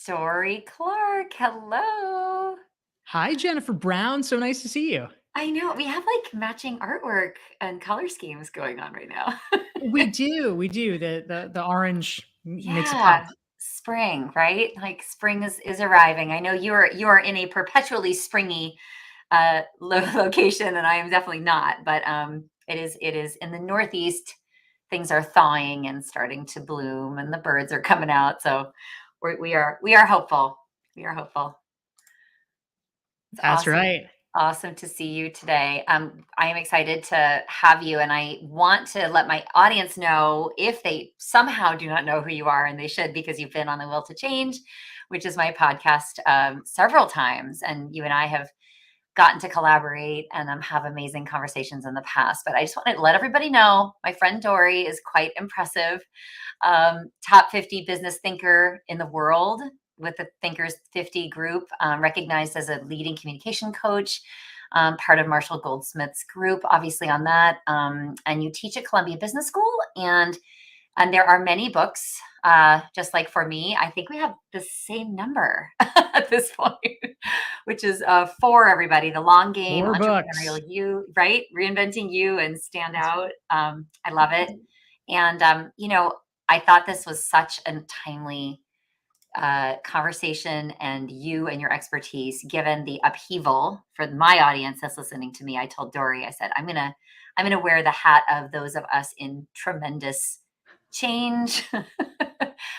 Dory Clark. Hello. Hi, Jennifer Brown. So nice to see you. I know we have like matching artwork and color schemes going on right now. We do. We do. The orange makes it pop. Yeah, spring, right? Like spring is arriving. I know you are in a perpetually springy location, and I am definitely not. But it is in the Northeast. Things are thawing and starting to bloom, and the birds are coming out. So we are hopeful. We are hopeful. It's That's awesome. right. Awesome to see you today. I am excited to have you, and I want to let my audience know if they somehow do not know who you are, and they should because you've been on the Will to Change, which is my podcast, several times, and you and I have gotten to collaborate and have amazing conversations in the past. But I just wanted to let everybody know my friend Dory is quite impressive. Top 50 business thinker in the world with the Thinkers 50 group, recognized as a leading communication coach, part of Marshall Goldsmith's group, obviously on that. And you teach at Columbia Business School, and there are many books. Just like for me, I think we have the same number at this point, which is for everybody. The Long Game, 4 books. Entrepreneurial You, right? Reinventing You and Stand Out. I love it. And, I thought this was such a timely conversation, and you and your expertise, given the upheaval for my audience that's listening to me. I told Dory, I said, I'm gonna wear the hat of those of us in tremendous change,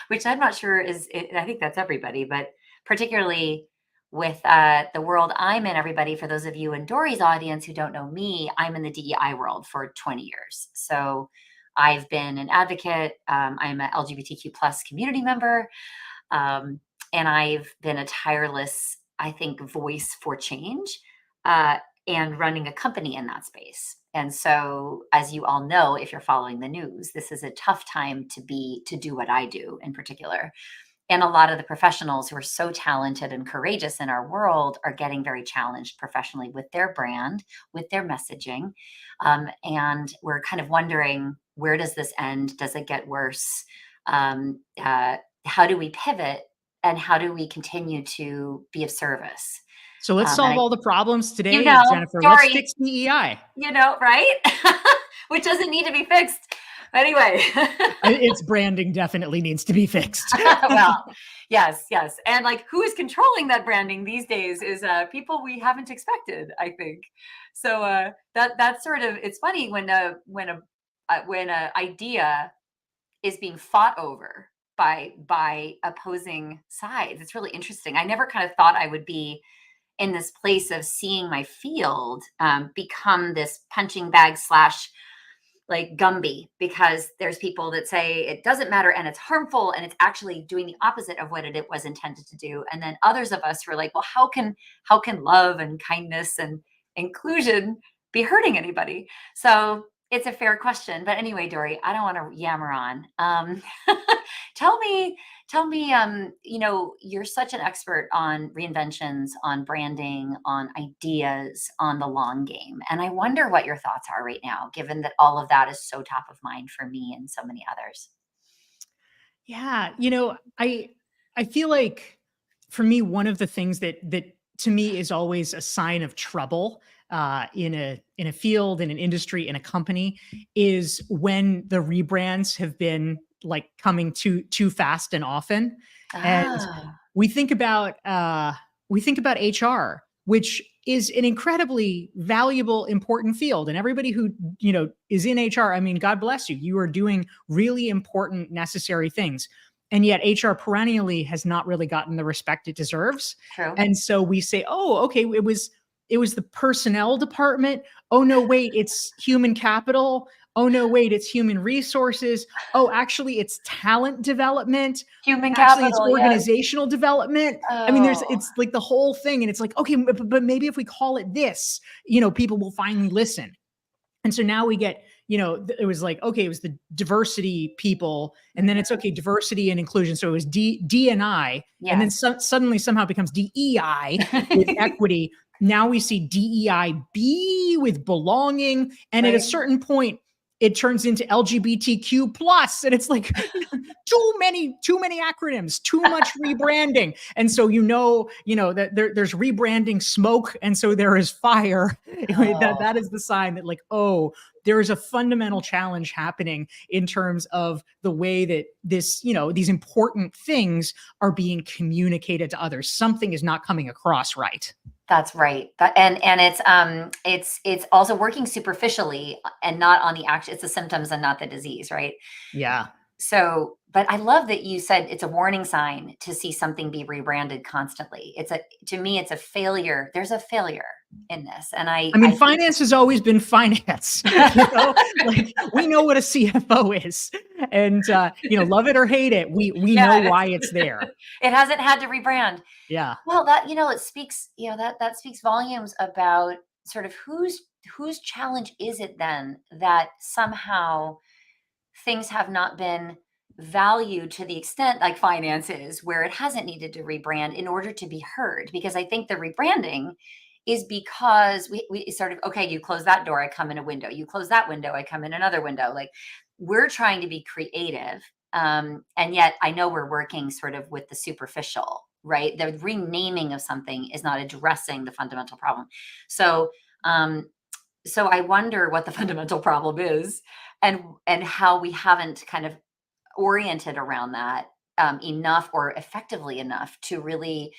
which I'm not sure I think that's everybody, but particularly with the world I'm in, everybody, for those of you in Dory's audience who don't know me, I'm in the DEI world for 20 years. So I've been an advocate. I'm an LGBTQ plus community member. And I've been a tireless, I think, voice for change, and running a company in that space. And so, as you all know, if you're following the news, this is a tough time to do what I do in particular. And a lot of the professionals who are so talented and courageous in our world are getting very challenged professionally with their brand, with their messaging. And we're kind of wondering, where does this end? Does it get worse? How do we pivot, and how do we continue to be of service? So let's And solve all the problems you today, know, Jennifer. Let's Dory, fix DEI. right? Which doesn't need to be fixed. Anyway. Its branding definitely needs to be fixed. Well, yes, yes. And like who is controlling that branding these days is people we haven't expected, I think. So that's sort of, it's funny when a idea is being fought over by opposing sides. It's really interesting. I never kind of thought I would be in this place of seeing my field become this punching bag slash like Gumby, because there's people that say it doesn't matter and it's harmful and it's actually doing the opposite of what it was intended to do. And then others of us were like, well, how can love and kindness and inclusion be hurting anybody? So it's a fair question. But anyway, Dory, I don't want to yammer on. Tell me, you're such an expert on reinventions, on branding, on ideas, on the long game. And I wonder what your thoughts are right now, given that all of that is so top of mind for me and so many others. Yeah, I feel like for me, one of the things that to me is always a sign of trouble in a field, in an industry, in a company, is when the rebrands have been like coming too fast and often. And Ah, we think about HR, which is an incredibly valuable, important field. And everybody who is in HR, I mean, God bless you. You are doing really important, necessary things. And yet HR perennially has not really gotten the respect it deserves. true. And so we say, oh, okay, it was the personnel department. Oh no, wait, it's human capital. Oh no, wait, it's human resources. Oh, actually, it's talent development. Human Actually, it's capital, yes. organizational development. I mean, Oh, it's like the whole thing. And it's like, okay, but maybe if we call it this, people will finally listen. And so now we get, it was like, okay, it was the diversity people, and then it's mhm, okay, diversity and inclusion. So it was D and I, and then yes. suddenly somehow it becomes DEI with equity. Now we see DEIB with belonging, and at a Right. certain point, it turns into LGBTQ plus, and it's like too many acronyms, too much rebranding. And so that there's rebranding smoke, and so there is fire. Oh, That is the sign that, like, oh, there is a fundamental challenge happening in terms of the way that these important things are being communicated to others. Something is not coming across right. that's right. And it's also working superficially and not on the action. It's the symptoms and not the disease, right? Yeah. So, but I love that you said it's a warning sign to see something be rebranded constantly. To me, it's a failure. There's a failure in this. And I mean, I think, finance has always been finance. Like, we know what a CFO is, and love it or hate it, we know yeah, why it's there. it hasn't had to rebrand. Yeah. Well, it speaks, that speaks volumes about sort of whose challenge is it then that somehow things have not been valued to the extent like finances, where it hasn't needed to rebrand in order to be heard. Because I think the rebranding is because we sort of, okay, you close that door, I come in a window. You close that window, I come in another window. Like, we're trying to be creative. And yet I know we're working sort of with the superficial, right? The renaming of something is not addressing the fundamental problem. So, so I wonder what the fundamental problem is, and how we haven't kind of oriented around that enough or effectively enough to really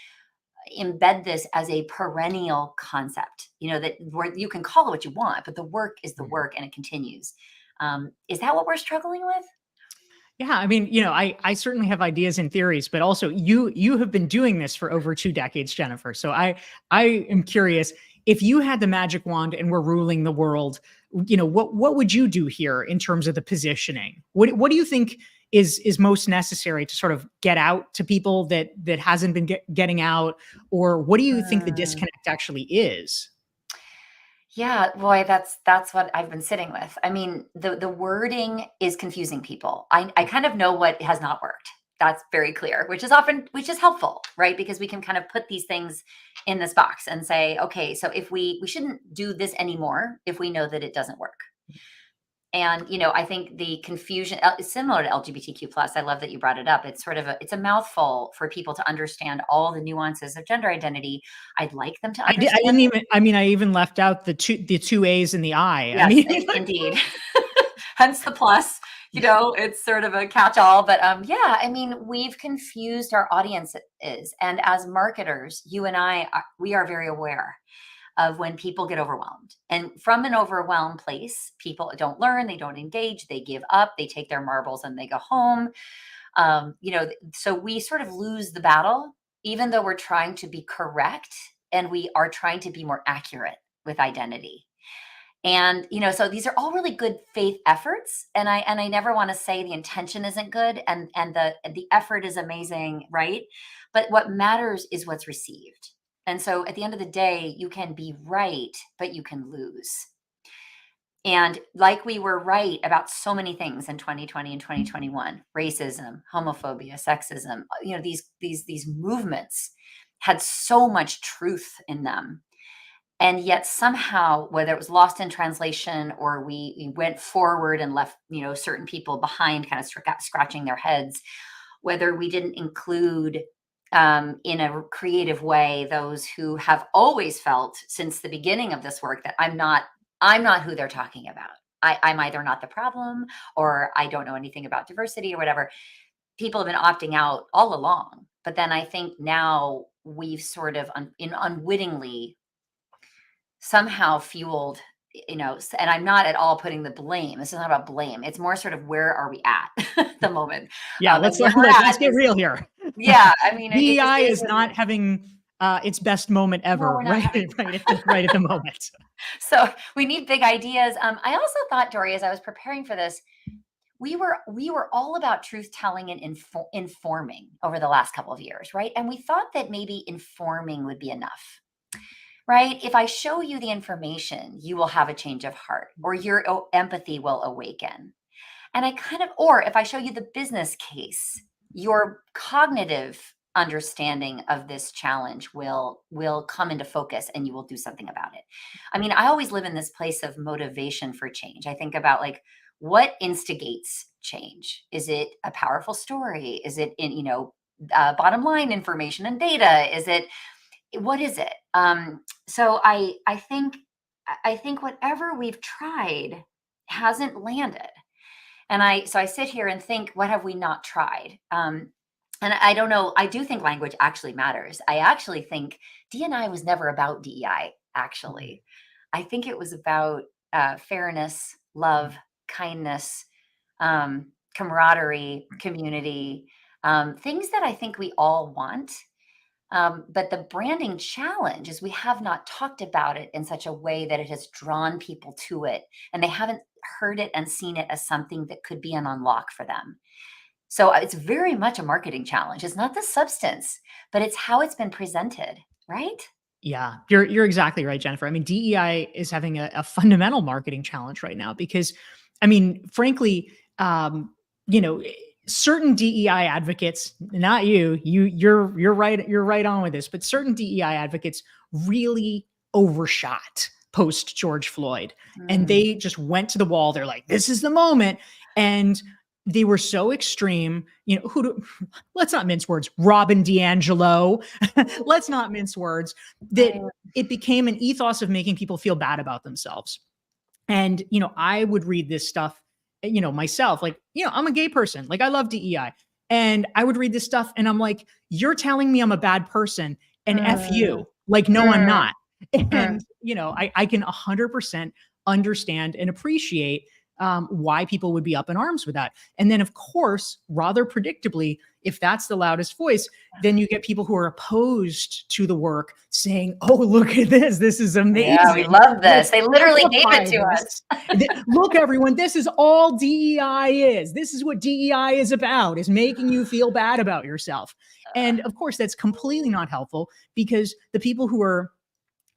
embed this as a perennial concept. That where you can call it what you want, but the work is the Mhm. work and it continues. Is that what we're struggling with? Yeah, I mean, I certainly have ideas and theories, but also you have been doing this for over 2 decades, Jennifer. So I am curious, if you had the magic wand and were ruling the world, what would you do here in terms of the positioning? What do you think is most necessary to sort of get out to people that hasn't been getting out, or what do you think the Mm. disconnect actually is? Yeah, boy, that's what I've been sitting with. I mean, the wording is confusing people. I kind of know what has not worked. That's very clear, which is helpful, right? Because we can kind of put these things in this box and say, okay, so if we shouldn't do this anymore if we know that it doesn't work. And I think the confusion is similar to LGBTQ plus. I love that you brought it up. It's sort of it's a mouthful for people to understand all the nuances of gender identity. I'd like them to I understand. didn't even. I mean, I even left out the two A's and the I. I Yes, mean, indeed. Hence the plus. It's sort of a catch-all, but yeah, I mean, we've confused our audiences, and as marketers, you and I, we are very aware of when people get overwhelmed. And from an overwhelmed place, people don't learn, they don't engage, they give up, they take their marbles and they go home. So we sort of lose the battle, even though we're trying to be correct and we are trying to be more accurate with identity. And so these are all really good faith efforts, and I never want to say the intention isn't good, and the effort is amazing, right? But what matters is what's received. And so at the end of the day, you can be right, but you can lose. And like we were right about so many things in 2020 and 2021, racism, homophobia, sexism, these movements had so much truth in them, and yet somehow, whether it was lost in translation or we went forward and left certain people behind, kind of scratching their heads, whether we didn't include in a creative way those who have always felt since the beginning of this work that I'm not who they're talking about. I'm either not the problem, or I don't know anything about diversity or whatever. People have been opting out all along, but then I think now we've sort of unwittingly somehow fueled, and I'm not at all putting the blame. This is not about blame. It's more sort of, where are we at the moment? yeah, And let's where we're let's at get is, real here. yeah, I mean, it just DEI is is what it not is. having its best moment No, ever, we're not right? having. Right at the moment. So we need big ideas. I also thought, Dory, as I was preparing for this, we were all about truth telling and informing over the last couple of years, right? And we thought that maybe informing would be enough. Right? If I show you the information, you will have a change of heart, or your empathy will awaken. And or if I show you the business case, your cognitive understanding of this challenge will come into focus and you will do something about it. I mean, I always live in this place of motivation for change. I think about, like, what instigates change? Is it a powerful story? Is it in, bottom line information and data? Is it, what is it? So I think whatever we've tried hasn't landed. And so I sit here and think, what have we not tried? And I don't know. I do think language actually matters. I actually think D&I was never about DEI. Actually, I think it was about fairness, love, kindness, camaraderie, community, things that I think we all want. But the branding challenge is we have not talked about it in such a way that it has drawn people to it, and they haven't heard it and seen it as something that could be an unlock for them. So it's very much a marketing challenge. It's not the substance, but it's how it's been presented, right? Yeah, you're exactly right, Jennifer. I mean, DEI is having a fundamental marketing challenge right now because, I mean, frankly, you know, certain DEI advocates, not you're right, you're right on with this, but certain DEI advocates really overshot post George Floyd, and Mm, they just went to the wall. They're like, "This is the moment," and they were so extreme. You know, let's not mince words. Robin DiAngelo, let's not mince words that right. it became an ethos of making people feel bad about themselves. And, you know, I would read this stuff, you know, myself, like, you know, I'm a gay person, like I love DEI. And I would read this stuff and I'm like, you're telling me I'm a bad person and F Mm, you. Like, no, I'm mm, not. mm. And, you know, I can 100% understand and appreciate why people would be up in arms with that. And then, of course, rather predictably, if that's the loudest voice, then you get people who are opposed to the work saying, "Oh, look at this. This is Yeah, we amazing. love this. Let's They literally gave it amplify to this. us. Look, everyone, this is all DEI is. This is what DEI is about, is making you feel bad about yourself." And of course, that's completely not helpful because the people who are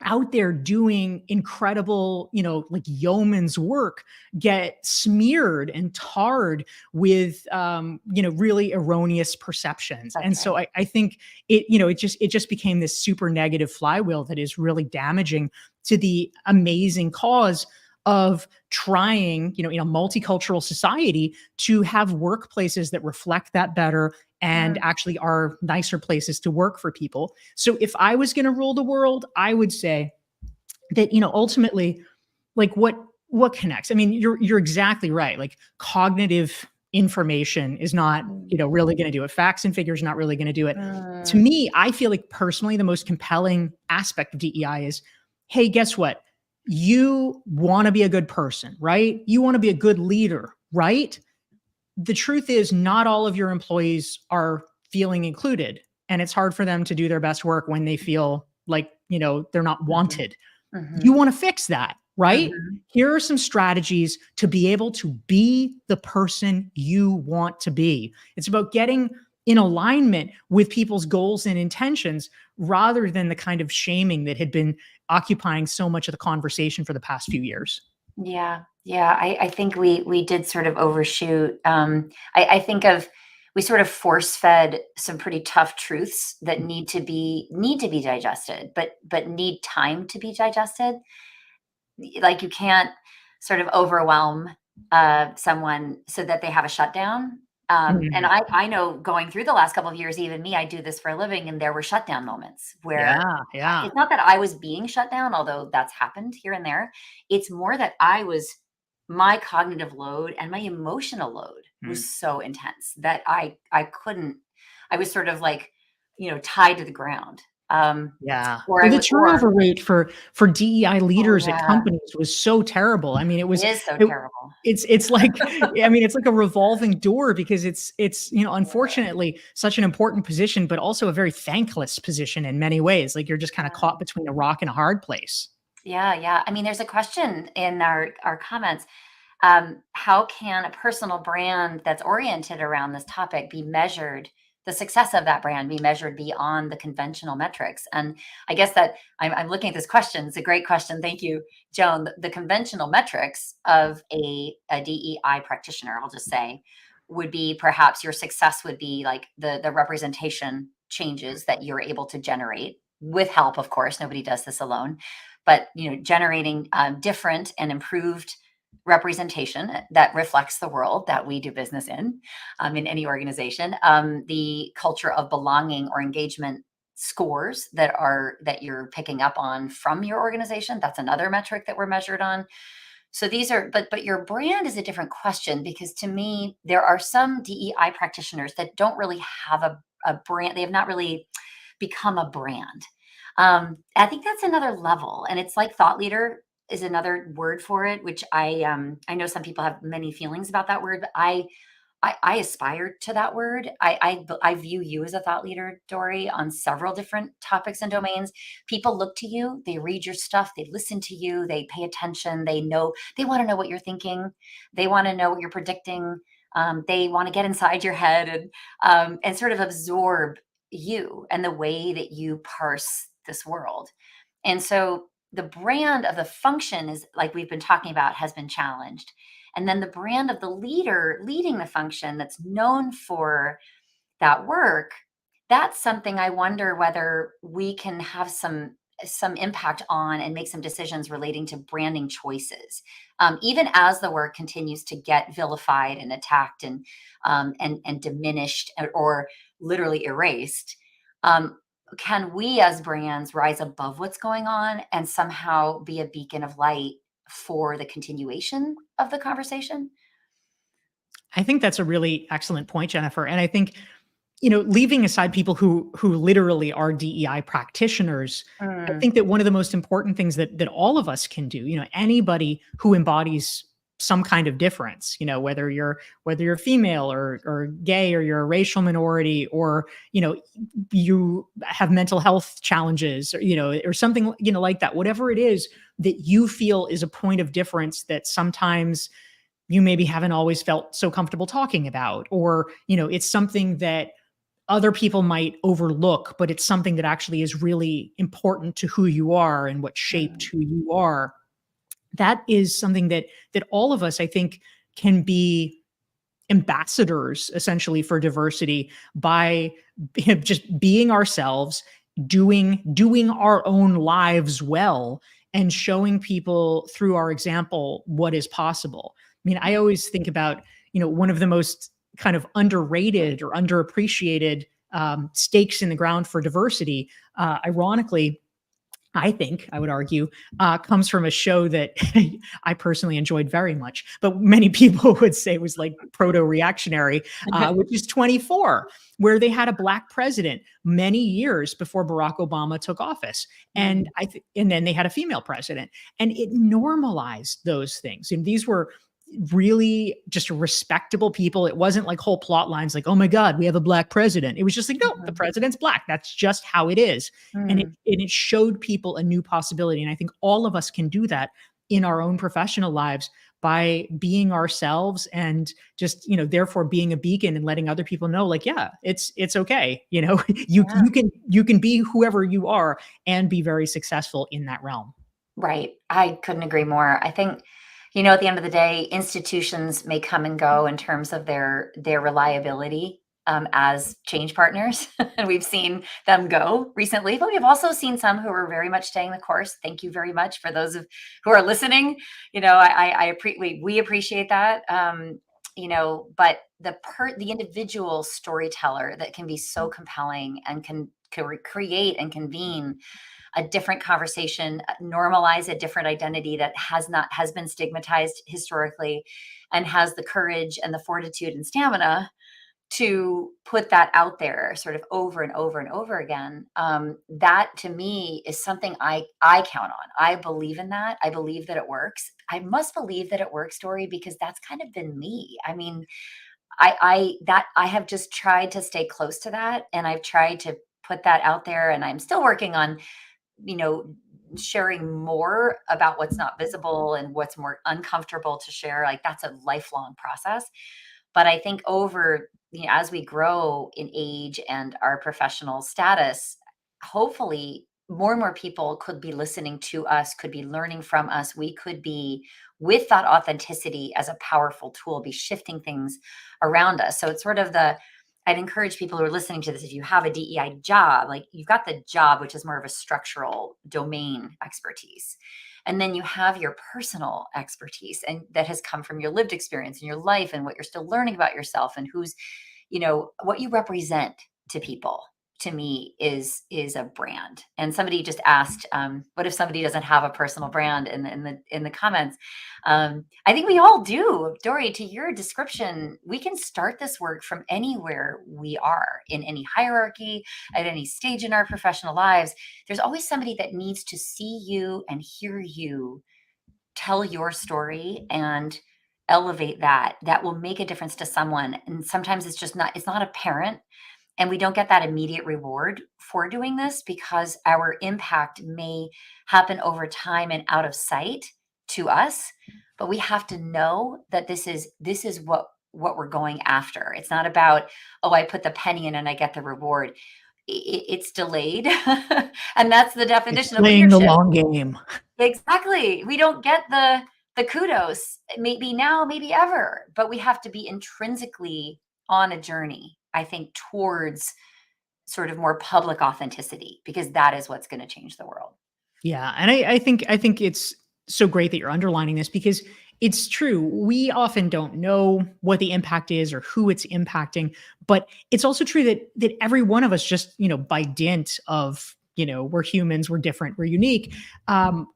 out there doing incredible, you know, like yeoman's work get smeared and tarred with, you know, really erroneous perceptions. That's And so right. I think it, you know, it just became this super negative flywheel that is really damaging to the amazing cause of trying, you know, in a multicultural society to have workplaces that reflect that better and Mm, actually are nicer places to work for people. So if I was going to rule the world, I would say that, you know, ultimately, like what connects? I mean, you're exactly right. Like cognitive information is not, mm, you know, really going to do it. Facts and figures not really going to do it. To mm. me, I feel like personally the most compelling aspect of DEI is, hey, guess what? You want to be a good person, right? You want to be a good leader, right? The truth is not all of your employees are feeling included, and it's hard for them to do their best work when they feel like, you know, they're not Mhm, wanted. You mhm, want to fix that, right? mhm. Here are some strategies to be able to be the person you want to be. It's about getting in alignment with people's goals and intentions rather than the kind of shaming that had been occupying so much of the conversation for the past few years. Yeah, yeah. I think we did sort of overshoot. I think of we sort of force fed some pretty tough truths that need to be digested, but need time to be digested. Like you can't sort of overwhelm someone so that they have a shutdown. And Mhm. I know going through the last couple of years, even me, I do this for a living, and there were shutdown moments where Yeah, yeah. it's not that I was being shut down, although that's happened here and there. It's more that my cognitive load and my emotional load was Mm. so intense that I couldn't, I was sort of like, tied to the ground. Yeah. Or Well, I the would, or, turnover rate for DEI oh leaders at yeah, companies was so terrible. I mean, it is so it terrible. it's like I mean, it's like a revolving door because it's, you know, unfortunately such an important position, but also a very thankless position in many ways. Like you're just kind of Yeah. caught between a rock and a hard place. Yeah, yeah. I mean, there's a question in our comments. How can a personal brand that's oriented around this topic be measured? The success of that brand be measured beyond the conventional metrics. And I guess that I'm looking at this question. It's a great question. Thank you, Joan. The conventional metrics of a DEI practitioner, I'll just say, would be perhaps your success would be like the representation changes that you're able to generate with help, of course. Nobody does this alone, but generating different and improved representation that reflects the world that we do business in any organization. The culture of belonging or engagement scores that you're picking up on from your organization. That's another metric that we're measured on. So these are, but your brand is a different question, because to me, there are some DEI practitioners that don't really have a brand. They have not really become a brand. I think that's another level, and it's like thought leader is another word for it, which I know some people have many feelings about that word, but I aspire to that word. I view you as a thought leader, Dory, on several different topics and domains. People look to you, they read your stuff, they listen to you, they pay attention, they want to know what you're thinking, they want to know what you're predicting, they want to get inside your head and sort of absorb you and the way that you parse this world. And so the brand of the function is, like we've been talking about, has been challenged. And then the brand of the leader leading the function that's known for that work, that's something I wonder whether we can have some impact on and make some decisions relating to branding choices, even as the work continues to get vilified and attacked and diminished or literally erased. Um, can we as brands rise above what's going on and somehow be a beacon of light for the continuation of the conversation? I think that's a really excellent point, Jennifer. And I think, leaving aside people who literally are DEI practitioners, I Mm, think that one of the most important things that all of us can do, anybody who embodies some kind of difference, whether you're female or gay, or you're a racial minority, or you have mental health challenges, or something, like that, whatever it is that you feel is a point of difference that sometimes you maybe haven't always felt so comfortable talking about, or it's something that other people might overlook, but it's something that actually is really important to who you are and what shaped mm, who you are. That is something that all of us, I think, can be ambassadors essentially for diversity by just being ourselves, doing our own lives well, and showing people through our example what is possible. I mean, I always think about, one of the most kind of underrated or underappreciated stakes in the ground for diversity, ironically, I think, I would argue, comes from a show that I personally enjoyed very much, but many people would say was like proto-reactionary, which is 24, where they had a black president many years before Barack Obama took office, and mm, and then they had a female president, and it normalized those things. And these were really just respectable people. It wasn't like whole plot lines like, oh my God, we have a black president. It was just like, no, the mhm, president's black. That's just how it is. And it mm. and it showed people a new possibility. And I think all of us can do that in our own professional lives by being ourselves, and just, therefore being a beacon and letting other people know, like, yeah, it's okay. Yeah. You can be whoever you are and be very successful in that realm. Right. I couldn't agree more. I think, at the end of the day, institutions may come and go in terms of their reliability as change partners, and we've seen them go recently. But we've also seen some who are very much staying the course. Thank you very much for those who are listening. We appreciate that. But the individual storyteller that can be so compelling and can create and convene a different conversation, normalize a different identity that has been stigmatized historically, and has the courage and the fortitude and stamina to put that out there sort of over and over and over again. That to me is something I count on. I believe in that. I believe that it works. I must believe that it works, Dory, because that's kind of been me. I mean, I have just tried to stay close to that, and I've tried to put that out there, and I'm still working on you know, sharing more about what's not visible and what's more uncomfortable to share. Like that's a lifelong process. But I think as we grow in age and our professional status, hopefully more and more people could be listening to us, could be learning from us. We could be, with that authenticity as a powerful tool, be shifting things around us. So it's sort of I'd encourage people who are listening to this, if you have a DEI job, like you've got the job, which is more of a structural domain expertise. And then you have your personal expertise and that has come from your lived experience in your life and what you're still learning about yourself and who's, what you represent to people. To me is a brand. And somebody just asked, what if somebody doesn't have a personal brand in the comments? I think we all do. Dory, to your description, we can start this work from anywhere we are in any hierarchy, at any stage in our professional lives. There's always somebody that needs to see you and hear you tell your story and elevate that will make a difference to someone. And sometimes it's not apparent, and we don't get that immediate reward for doing this because our impact may happen over time and out of sight to us. But we have to know that this is what we're going after. It's not about, oh, I put the penny in and I get the reward. It's delayed. And that's the It's definition of playing the leadership. long game. Exactly. We don't get the kudos, maybe now, maybe ever, but we have to be intrinsically on a journey, I think, towards sort of more public authenticity, because that is what's going to change the world. Yeah, and I think it's so great that you're underlining this because it's true. We often don't know what the impact is or who it's impacting, but it's also true that every one of us just, by dint of, we're humans, we're different, we're unique,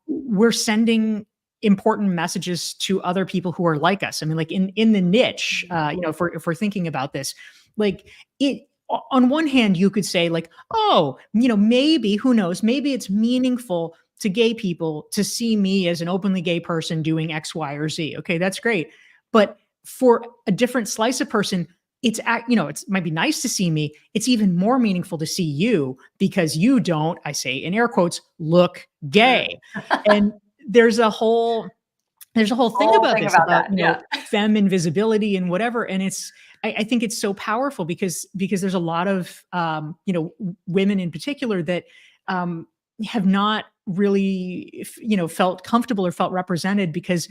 we're sending important messages to other people who are like us. I mean, like in the niche, if we're thinking about this, like it on one hand, you could say like, oh, maybe, who knows, maybe it's meaningful to gay people to see me as an openly gay person doing X, Y, or Z. Okay, that's great. But for a different slice of person, it might be nice to see me. It's even more meaningful to see you because you don't, I say in air quotes, look gay. And there's a whole thing about this, about, that. Yeah. femme invisibility and whatever. And I think it's so powerful because there's a lot of, women in particular that have not really, felt comfortable or felt represented because,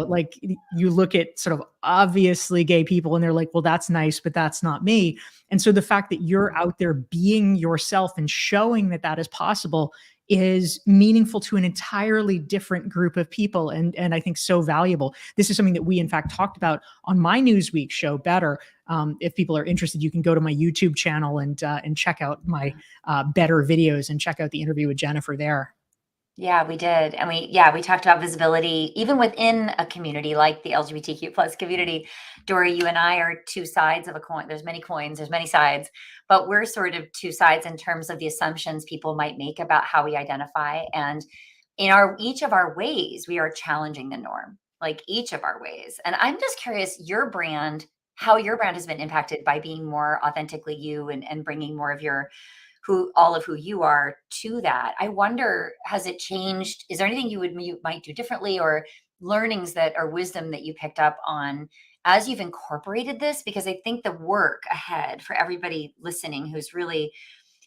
like you look at sort of obviously gay people and they're like, well, that's nice, but that's not me. And so the fact that you're out there being yourself and showing that that is possible is meaningful to an entirely different group of people, and I think so valuable. This is something that we in fact talked about on my Newsweek show, Better. If people are interested, you can go to my YouTube channel and check out my Better videos and check out the interview with Jennifer there. Yeah, we did. And we talked about visibility, even within a community like the LGBTQ plus community. Dory, you and I are two sides of a coin. There's many coins, there's many sides, but we're sort of two sides in terms of the assumptions people might make about how we identify. And in each of our ways, we are challenging the norm, like each of our ways. And I'm just curious, how your brand has been impacted by being more authentically you and bringing more of all of who you are to that. I wonder, has it changed? Is there anything you might do differently, or learnings or wisdom that you picked up on as you've incorporated this? Because I think the work ahead for everybody listening who's really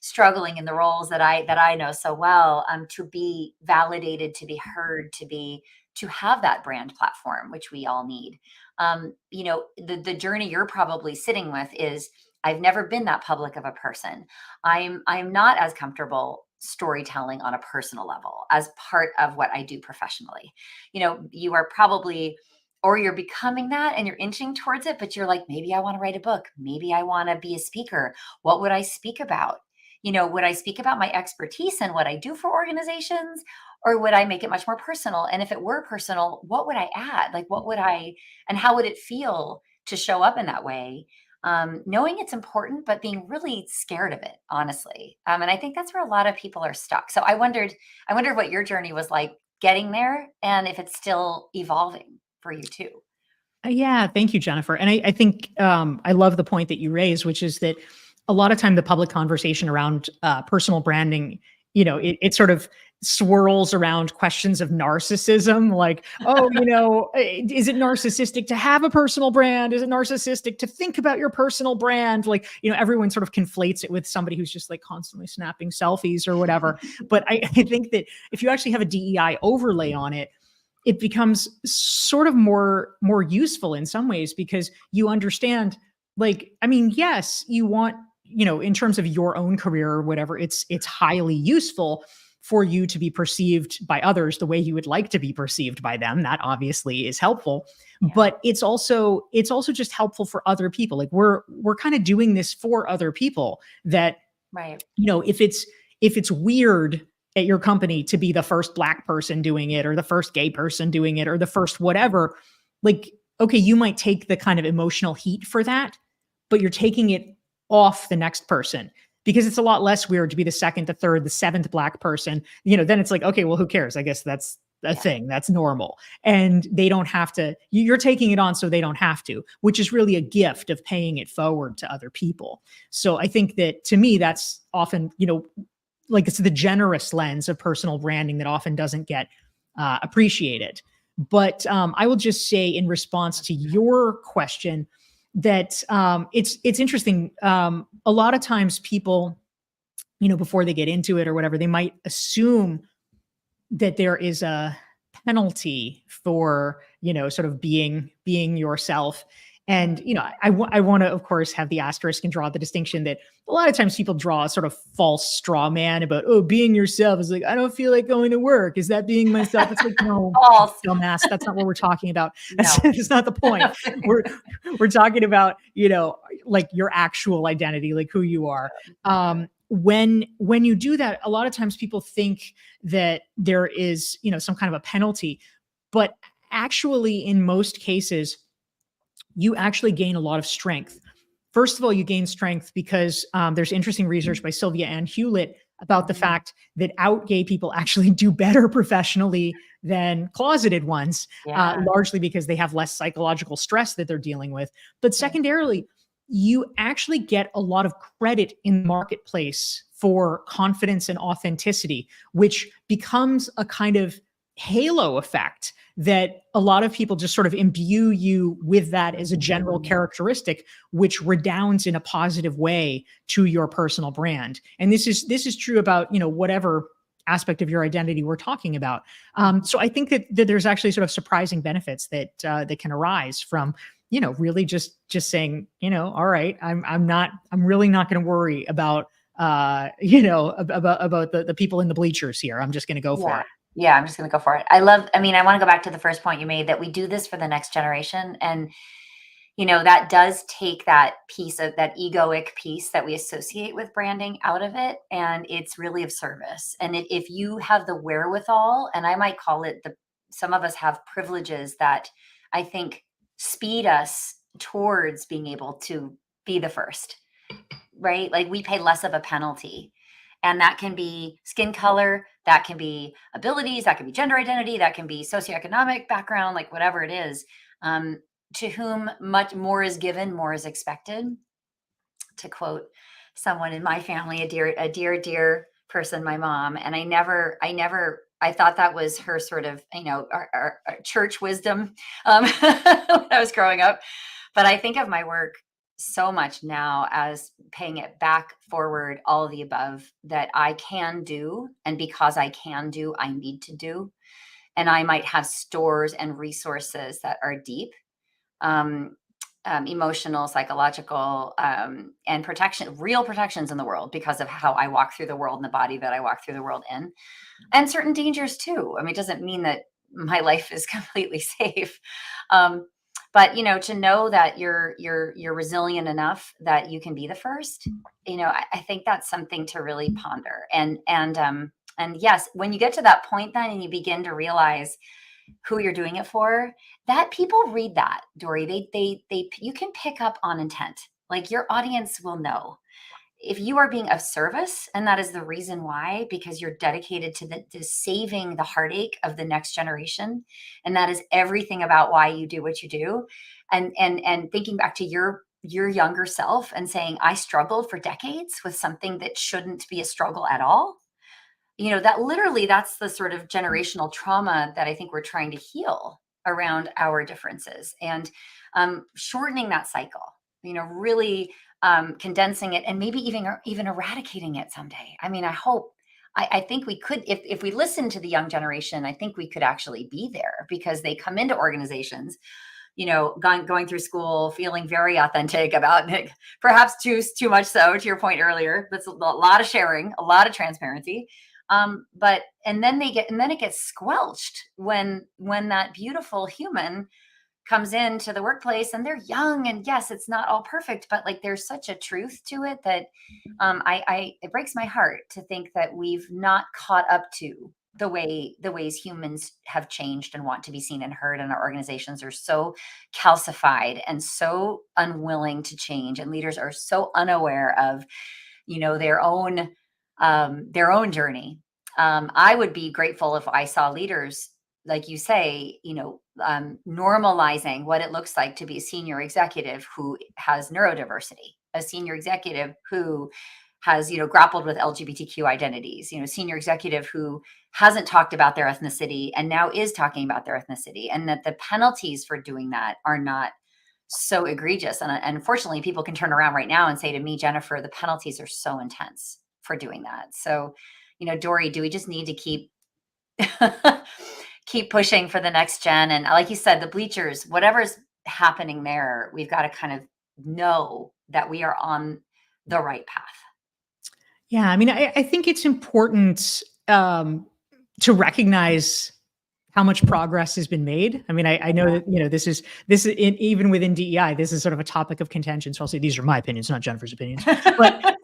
struggling in the roles that I know so well, to be validated, to be heard, to have that brand platform, which we all need. The journey you're probably sitting with is, I've never been that public of a person. I'm not as comfortable storytelling on a personal level as part of what I do professionally. You are probably, or you're becoming that and you're inching towards it, but you're like, maybe I want to write a book. Maybe I want to be a speaker. What would I speak about? Would I speak about my expertise and what I do for organizations, or would I make it much more personal? And if it were personal, what would I add? Like, and how would it feel to show up in that way? Knowing it's important, but being really scared of it, honestly. And I think that's where a lot of people are stuck. So I wondered what your journey was like getting there, and if it's still evolving for you too. Yeah, thank you, Jennifer. And I think I love the point that you raised, which is that a lot of time the public conversation around personal branding, it sort of swirls around questions of narcissism, like, oh, is it narcissistic to have a personal brand? Is it narcissistic to think about your personal brand? Like, everyone sort of conflates it with somebody who's just like constantly snapping selfies or whatever. But I think that if you actually have a DEI overlay on it, it becomes sort of more useful in some ways, because you understand, like, I mean, yes, you want, in terms of your own career or whatever, it's highly useful for you to be perceived by others the way you would like to be perceived by them. That obviously is helpful, but it's also just helpful for other people. Like we're kind of doing this for other people that, Right. if it's weird at your company to be the first Black person doing it or the first gay person doing it or the first whatever, like, okay, you might take the kind of emotional heat for that, but you're taking it off the next person because it's a lot less weird to be the second, the third, the seventh Black person. Then it's like, okay, well, who cares? I guess that's a thing. That's normal. And they don't have to, you're taking it on so they don't have to, which is really a gift of paying it forward to other people. So I think that to me, that's often, like it's the generous lens of personal branding that often doesn't get appreciated. But I will just say in response to your question that it's interesting. A lot of times people, before they get into it or whatever, they might assume that there is a penalty for, sort of being yourself. And, I want to, of course, have the asterisk and draw the distinction that a lot of times people draw a sort of false straw man about, oh, being yourself is like, I don't feel like going to work. Is that being myself? It's like, no, False. dumbass. That's not what we're talking about. No. That's not the point. We're talking about, like your actual identity, like who you are. When you do that, a lot of times people think that there is, some kind of a penalty, but actually in most cases, you actually gain a lot of strength. First of all, you gain strength because there's interesting research by Sylvia Ann Hewlett about the fact that out gay people actually do better professionally than closeted ones, largely because they have less psychological stress that they're dealing with. But secondarily, you actually get a lot of credit in the marketplace for confidence and authenticity, which becomes a kind of halo effect that a lot of people just sort of imbue you with that as a general characteristic, which redounds in a positive way to your personal brand. And this is true about, whatever aspect of your identity we're talking about. So I think that there's actually sort of surprising benefits that can arise from, really just saying, all right, I'm really not going to worry about, about the people in the bleachers here. I'm just going to go for it. Yeah, I'm just going to go for it. I want to go back to the first point you made that we do this for the next generation. And, that does take that piece of that egoic piece that we associate with branding out of it. And it's really of service. And if you have the wherewithal, and I might call it some of us have privileges that I think speed us towards being able to be the first, right? Like we pay less of a penalty. And that can be skin color, that can be abilities, that can be gender identity, that can be socioeconomic background, like whatever it is. To whom much more is given, more is expected. To quote someone in my family, a dear person, my mom, and I thought that was her sort of, our church wisdom when I was growing up. But I think of my work so much now as paying it back forward, all of the above that I can do. And because I can do, I need to do. And I might have stores and resources that are deep, emotional, psychological, and real protections in the world because of how I walk through the world and the body that I walk through the world in, and certain dangers too. I mean, it doesn't mean that my life is completely safe. But to know that you're resilient enough that you can be the first, I think that's something to really ponder. And yes, when you get to that point, then, and you begin to realize who you're doing it for, that people read that, Dory. You can pick up on intent. Like your audience will know if you are being of service, and that is the reason why, because you're dedicated to saving the heartache of the next generation. And that is everything about why you do what you do. And thinking back to your younger self and saying, I struggled for decades with something that shouldn't be a struggle at all. That's the sort of generational trauma that I think we're trying to heal around our differences, and shortening that cycle, really condensing it, and maybe even eradicating it someday. I mean, I think we could, if we listen to the young generation, I think we could actually be there, because they come into organizations, going through school, feeling very authentic about it, perhaps too much so, to your point earlier. That's a lot of sharing, a lot of transparency. But and then it gets squelched when that beautiful human comes into the workplace and they're young, and yes, it's not all perfect, but like there's such a truth to it that it breaks my heart to think that we've not caught up to the ways humans have changed and want to be seen and heard, and our organizations are so calcified and so unwilling to change, and leaders are so unaware of their own journey. I would be grateful if I saw leaders, like you say, normalizing what it looks like to be a senior executive who has neurodiversity, a senior executive who has, grappled with LGBTQ identities, senior executive who hasn't talked about their ethnicity and now is talking about their ethnicity, and that the penalties for doing that are not so egregious. And unfortunately, people can turn around right now and say to me, Jennifer, the penalties are so intense for doing that. So, Dory, do we just need to keep keep pushing for the next gen? And like you said, the bleachers, whatever's happening there, we've got to kind of know that we are on the right path. Yeah, I mean, I think it's important to recognize how much progress has been made. I mean, I know that, even within DEI, this is sort of a topic of contention. So I'll say these are my opinions, not Jennifer's opinions. But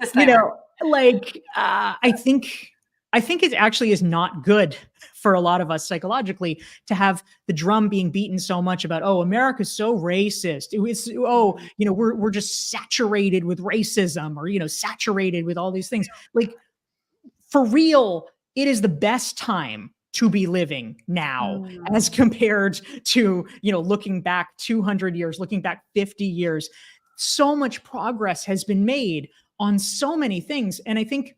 I think it actually is not good for a lot of us psychologically to have the drum being beaten so much about, oh, America's so racist. We're just saturated with racism, or, saturated with all these things. Like, for real, it is the best time to be living now as compared to, looking back 200 years, looking back 50 years. So much progress has been made on so many things. And I think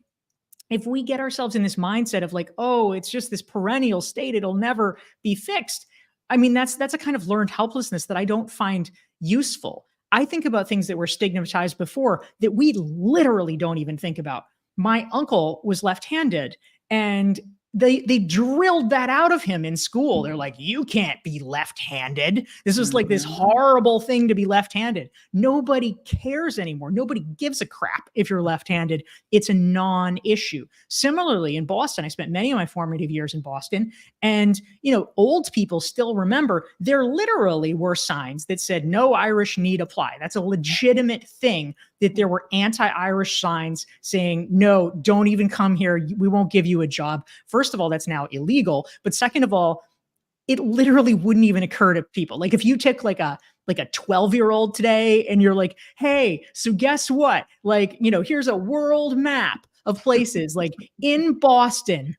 if we get ourselves in this mindset of like, oh, it's just this perennial state, it'll never be fixed. I mean, that's a kind of learned helplessness that I don't find useful. I think about things that were stigmatized before that we literally don't even think about. My uncle was left-handed, and they drilled that out of him in school. They're like, you can't be left-handed. This was like this horrible thing to be left-handed. Nobody cares anymore. Nobody gives a crap if you're left-handed. It's a non-issue. Similarly, in Boston, I spent many of my formative years in Boston, and old people still remember there literally were signs that said no Irish need apply. That's a legitimate thing, that there were anti-Irish signs saying, no, don't even come here. We won't give you a job. First of all, that's now illegal. But second of all, it literally wouldn't even occur to people. Like, if you took like a 12-year-old today and you're like, hey, so guess what? Like, here's a world map of places like in Boston,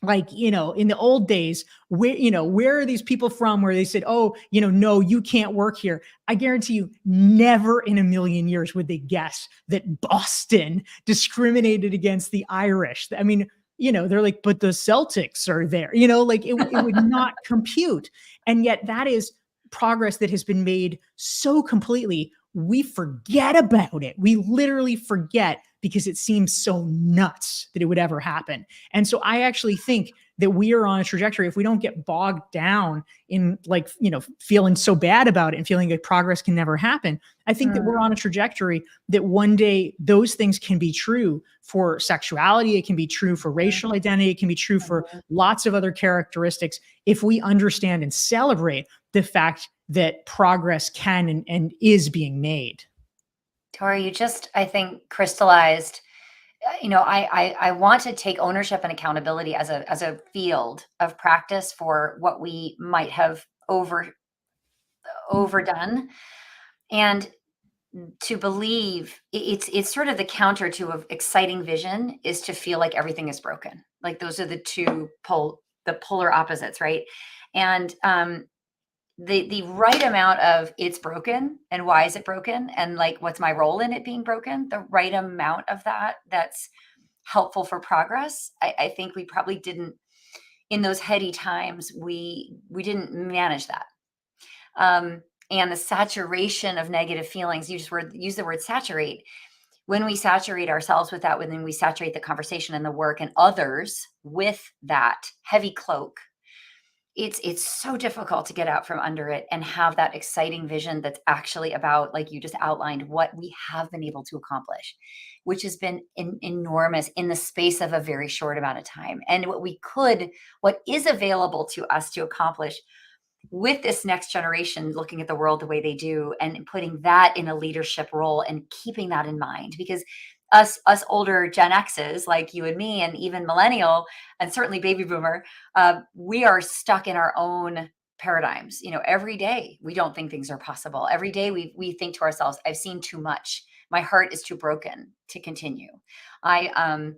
like, in the old days, where are these people from, where they said, oh, no, you can't work here. I guarantee you, never in a million years would they guess that Boston discriminated against the Irish. I mean, they're like, but the Celtics are there, like it would not compute. And yet that is progress that has been made so completely. We forget about it. We literally forget because it seems so nuts that it would ever happen. And so I actually think that we are on a trajectory, if we don't get bogged down in feeling so bad about it and feeling like progress can never happen, I think that we're on a trajectory that one day those things can be true for sexuality. It can be true for racial identity. It can be true for lots of other characteristics if we understand and celebrate the fact that progress can and is being made. Tori, you just, I think, crystallized. I want to take ownership and accountability as a field of practice for what we might have overdone, and to believe it's sort of the counter to an exciting vision is to feel like everything is broken. Like, those are the polar opposites, right? And the right amount of it's broken and why is it broken and like what's my role in it being broken, the right amount of that's helpful for progress. I think we probably didn't, in those heady times, we didn't manage that. And the saturation of negative feelings, use the word saturate. When we saturate ourselves with that, when we saturate the conversation and the work and others with that heavy cloak, it's so difficult to get out from under it and have that exciting vision that's actually about, like you just outlined, what we have been able to accomplish, which has been enormous in the space of a very short amount of time. And what is available to us to accomplish with this next generation, looking at the world the way they do and putting that in a leadership role and keeping that in mind. Because us older Gen X's like you and me, and even millennial, and certainly baby boomer, we are stuck in our own paradigms. Every day we don't think things are possible. Every day we think to ourselves, I've seen too much. My heart is too broken to continue. I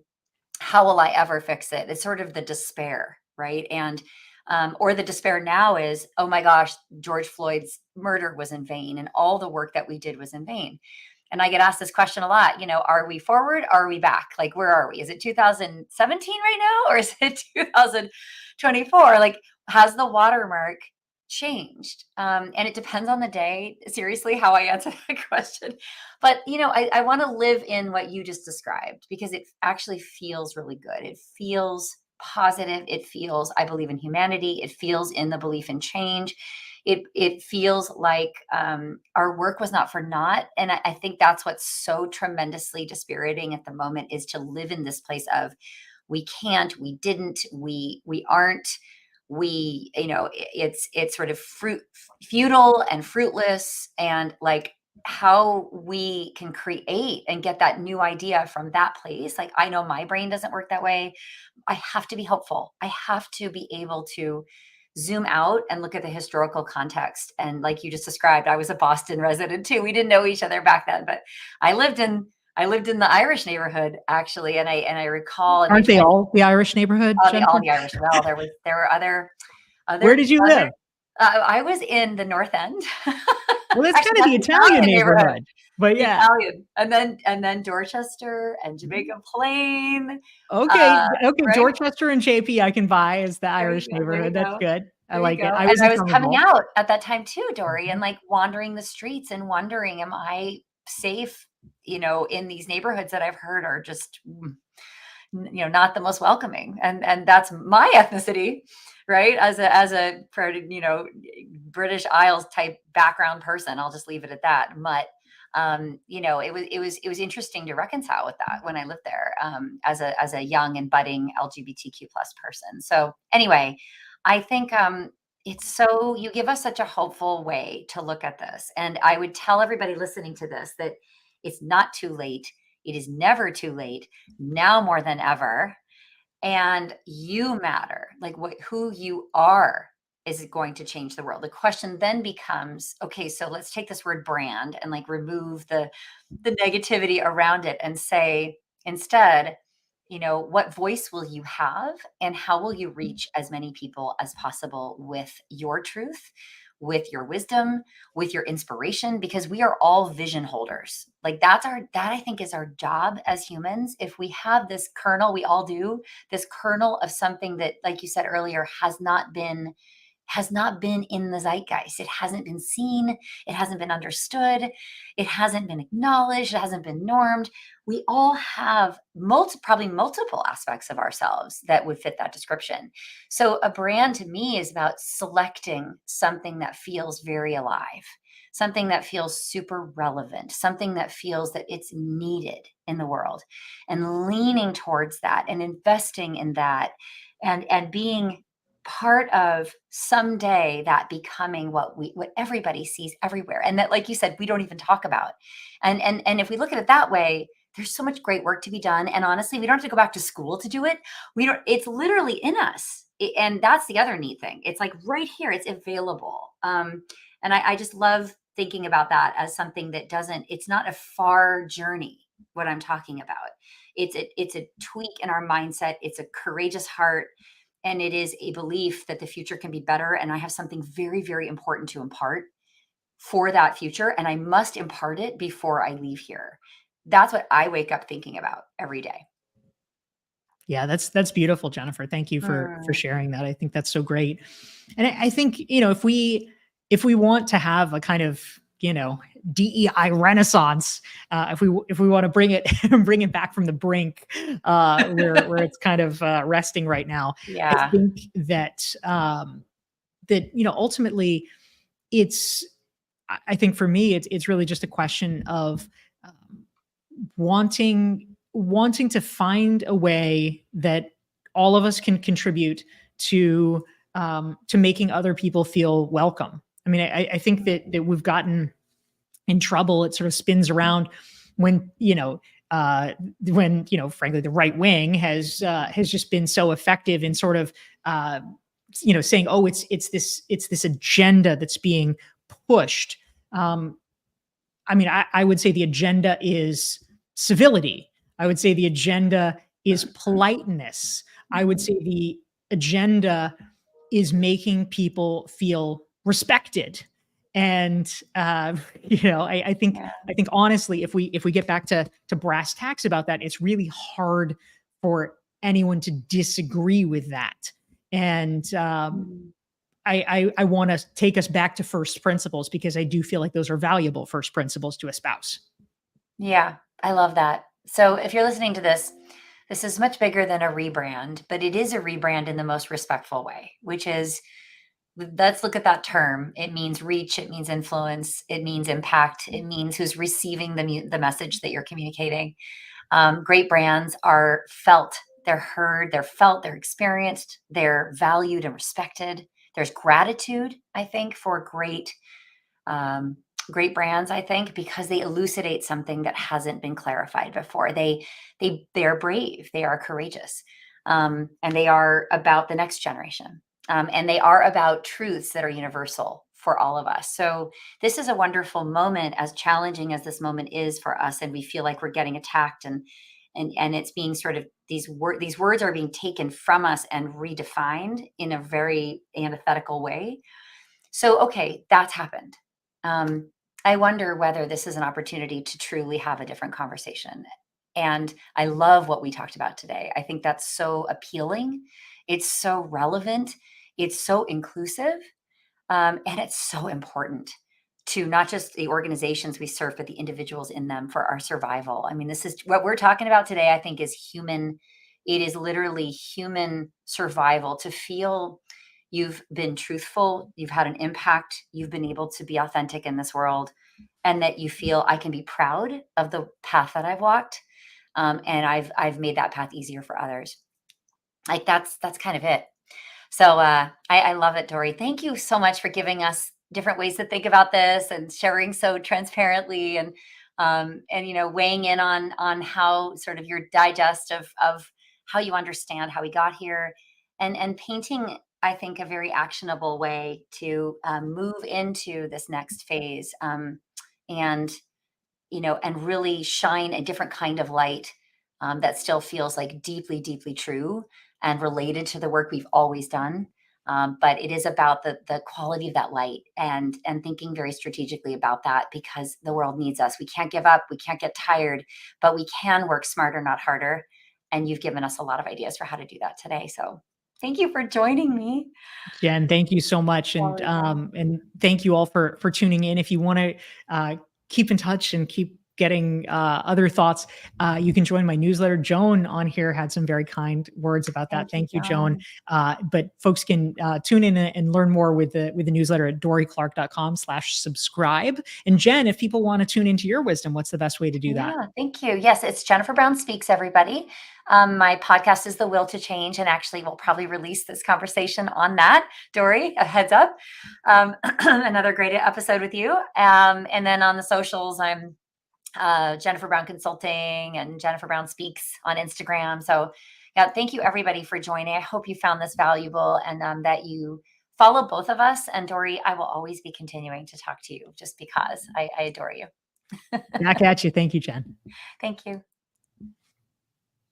How will I ever fix it? It's sort of the despair, right? And or the despair now is, oh my gosh, George Floyd's murder was in vain, and all the work that we did was in vain. And I get asked this question a lot. Are we forward? Are we back? Like, where are we? Is it 2017 right now, or is it 2024? Like, has the watermark changed? And it depends on the day, seriously, how I answer that question. But I want to live in what you just described, because it actually feels really good. It feels positive. It feels, I believe in humanity. It feels in the belief in change. It feels like our work was not for naught. And I think that's what's so tremendously dispiriting at the moment, is to live in this place of, we can't, we didn't, we aren't, it's sort of futile and fruitless. And like, how we can create and get that new idea from that place. Like, I know my brain doesn't work that way. I have to be hopeful. I have to be able to zoom out and look at the historical context. And like you just described, I was a Boston resident too. We didn't know each other back then, but I lived in the Irish neighborhood, actually, and I recall. Aren't they all the Irish neighborhood, All Jennifer? the Irish. Well, there were other Where did you live? I was in the North End. Well, that's Actually, kind of the that's Italian neighborhood. But the yeah. Italian, and then Dorchester and Jamaica Plain. Okay. Okay. Right? Dorchester and JP I can buy as the There Irish you go, there you neighborhood. That's go, good. I there you like go. it. I And was I in was coming Somerville. out at that time too, Dory, and Mhm. like wandering the streets and wondering, am I safe, in these neighborhoods that I've heard are just, not the most welcoming. And that's my ethnicity, right? As a British Isles type background person, I'll just leave it at that. But it was interesting to reconcile with that when I lived there, as a young and budding LGBTQ plus person. So anyway, I think you give us such a hopeful way to look at this. And I would tell everybody listening to this that it's not too late. It is never too late, now more than ever. And you matter. Like, who you are is going to change the world. The question then becomes, okay, so let's take this word brand and like remove the negativity around it and say, instead, what voice will you have, and how will you reach as many people as possible with your truth, with your wisdom, with your inspiration? Because we are all vision holders. Like, that I think is our job as humans. If we have this kernel, we all do, this kernel of something that, like you said earlier, has not been in the zeitgeist. It hasn't been seen. It hasn't been understood. It hasn't been acknowledged. It hasn't been normed. We all have probably multiple aspects of ourselves that would fit that description. So a brand to me is about selecting something that feels very alive, something that feels super relevant, something that feels that it's needed in the world, and leaning towards that and investing in that, and being part of someday that becoming what everybody sees everywhere, and that, like you said, we don't even talk about. And if we look at it that way, there's so much great work to be done. And honestly, we don't have to go back to school to do it. We don't It's literally in us. And that's the other neat thing. It's like right here, it's available. And I just love thinking about that as something that doesn't it's not a far journey, what I'm talking about. It's a tweak in our mindset. It's a courageous heart, and it is a belief that the future can be better. And I have something very, very important to impart for that future, and I must impart it before I leave here. That's what I wake up thinking about every day. Yeah, that's beautiful, Jennifer. Thank you for Mm, sharing that. I think that's so great. And I think, if we want to have a kind of, DEI renaissance, if we want to bring it bring it back from the brink, where it's kind of resting right now, I yeah. think that that, ultimately it's, I think for me, it's really just a question of um, wanting to find a way that all of us can contribute to making other people feel welcome. I mean, I think that we've gotten in trouble. It sort of spins around when frankly, the right wing has just been so effective in sort of uh, saying, oh, it's this agenda that's being pushed. Um, I mean, I would say the agenda is civility. I would say the agenda is politeness. I would say the agenda is making people feel respected. And Yeah. I think honestly, if we get back to brass tacks about that, it's really hard for anyone to disagree with that. And Mm. I want to take us back to first principles because I do feel like those are valuable first principles to espouse. Yeah, I love that. So if you're listening to this, this is much bigger than a rebrand, but it is a rebrand in the most respectful way, which is, let's look at that term. It means reach, it means influence, it means impact, it means who's receiving the message that you're communicating. Great brands are felt, they're heard, they're felt, they're experienced, they're valued and respected. There's gratitude, I think, for um, great brands, I think, because they elucidate something that hasn't been clarified before. They are brave, they are courageous, and they are about the next generation, and they are about truths that are universal for all of us. So this is a wonderful moment, as challenging as this moment is for us, and we feel like we're getting attacked, and it's being sort of these words are being taken from us and redefined in a very antithetical way. So, okay, that's happened. Um, I wonder whether this is an opportunity to truly have a different conversation. And I love what we talked about today. I think that's so appealing. It's so relevant. It's so inclusive. And it's so important to not just the organizations we serve, but the individuals in them for our survival. I mean, this is what we're talking about today, I think, is human. It is literally human survival to feel you've been truthful, you've had an impact, you've been able to be authentic in this world, and that you feel I can be proud of the path that I've walked. And I've made that path easier for others. Like that's kind of it. So I love it, Dory. Thank you so much for giving us different ways to think about this and sharing so transparently and weighing in on how sort of your digest of how you understand how we got here and painting, I think, a very actionable way to move into this next phase and and really shine a different kind of light that still feels like deeply, deeply true and related to the work we've always done. But it is about the quality of that light and thinking very strategically about that because the world needs us. We can't give up. We can't get tired, but we can work smarter, not harder. And you've given us a lot of ideas for how to do that today. So thank you for joining me. Jen, thank you so much, and thank you all for tuning in. If you want to keep in touch and keep getting other thoughts, you can join my newsletter. Joan on here had some very kind words about that. Thank you, Thank you, Joan. John. But folks can tune in and learn more with the newsletter at doryclark.com/subscribe. And Jen, if people want to tune into your wisdom, what's the best way to do that? Yeah, thank you. Yes, it's Jennifer Brown Speaks, everybody. My podcast is The Will to Change, and actually, we'll probably release this conversation on that. Dory, a heads up. Another great episode with you. And then on the socials, I'm Jennifer Brown Consulting and Jennifer Brown Speaks on Instagram. So, yeah, thank you everybody for joining. I hope you found this valuable and that you follow both of us. And Dory, I will always be continuing to talk to you just because I adore you. Back at you. Thank you, Jen. Thank you.